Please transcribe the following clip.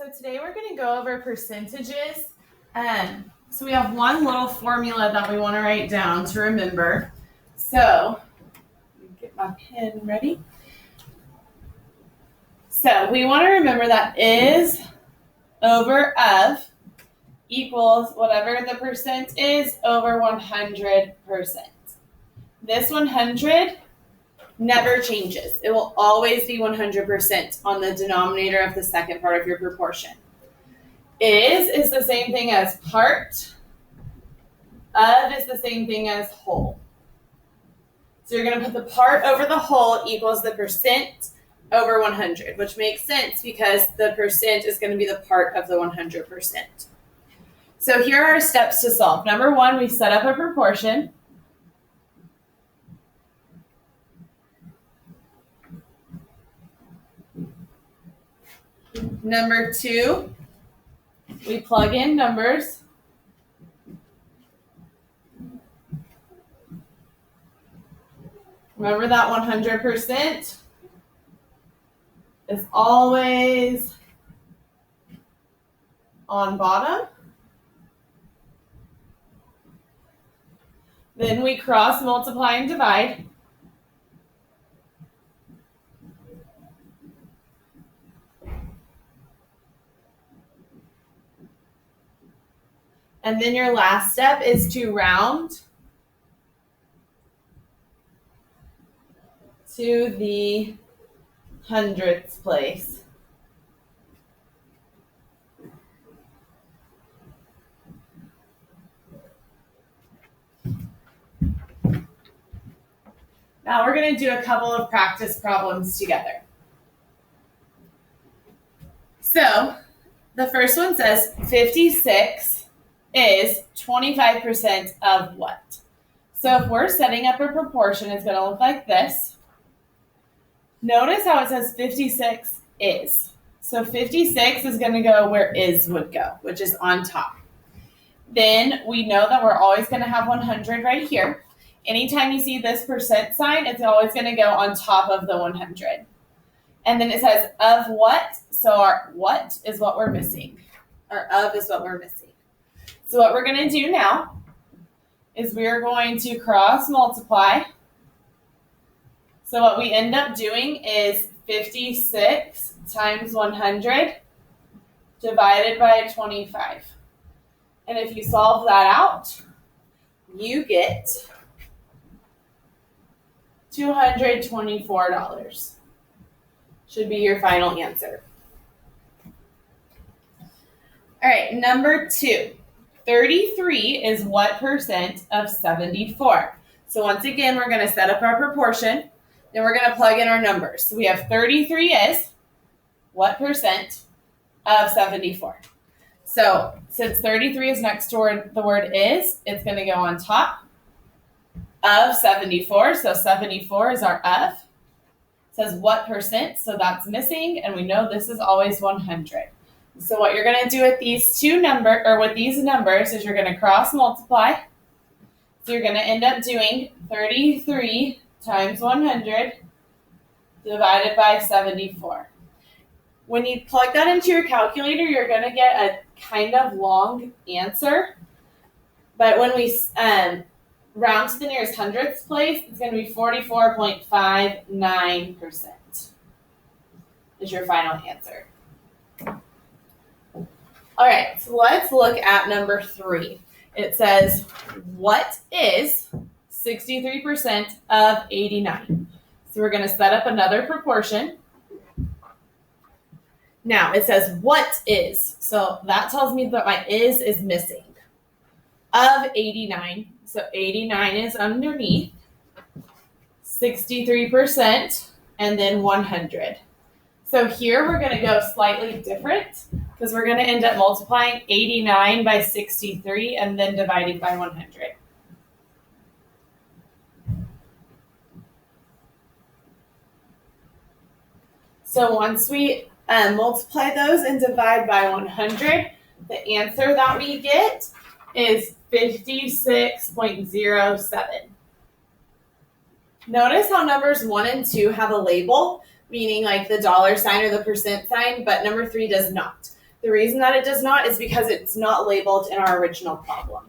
So today we're going to go over percentages. So we have one little formula that we want to write down to remember. So get my pen ready. So we want to remember that is over of equals whatever the percent is over 100%. This 100 never changes. It will always be 100% on the denominator of the second part of your proportion. Is the same thing as part. Of is the same thing as whole. So you're going to put the part over the whole equals the percent over 100, which makes sense because the percent is going to be the part of the 100%. So here are our steps to solve. Number one, we set up a proportion. Number two, we plug in numbers. Remember that 100% is always on bottom. Then we cross multiply and divide. And then your last step is to round to the hundredths place. Now we're going to do a couple of practice problems together. So the first one says 56 is 25% of what? So if we're setting up a proportion, it's going to look like this. Notice how it says 56 is. So 56 is going to go where is would go, which is on top. Then we know that we're always going to have 100 right here. Anytime you see this percent sign, it's always going to go on top of the 100. And then it says of what? So our what is what we're missing. Or of is what we're missing. So what we're going to do now is we're going to cross multiply. So what we end up doing is 56 times 100 divided by 25. And if you solve that out, you get $224. Should be your final answer. All right, number two. 33 is what percent of 74? So once again, we're going to set up our proportion. Then we're going to plug in our numbers. So we have 33 is what percent of 74? So since 33 is next to the word is, it's going to go on top of 74. So 74 is our of. It says what percent? So that's missing, and we know this is always 100. So what you're going to do with these these numbers is you're going to cross multiply. So you're going to end up doing 33 times 100 divided by 74. When you plug that into your calculator, you're going to get a kind of long answer. But when we round to the nearest hundredths place, it's going to be 44.59% is your final answer. All right, so let's look at number three. It says, what is 63% of 89? So we're going to set up another proportion. Now, it says, what is? So that tells me that my is missing. Of 89, so 89 is underneath, 63%, and then 100. So here we're going to go slightly different because we're going to end up multiplying 89 by 63 and then dividing by 100. So once we multiply those and divide by 100, the answer that we get is 56.07. Notice how numbers 1 and 2 have a label, meaning like the dollar sign or the percent sign, but number 3 does not. The reason that it does not is because it's not labeled in our original problem.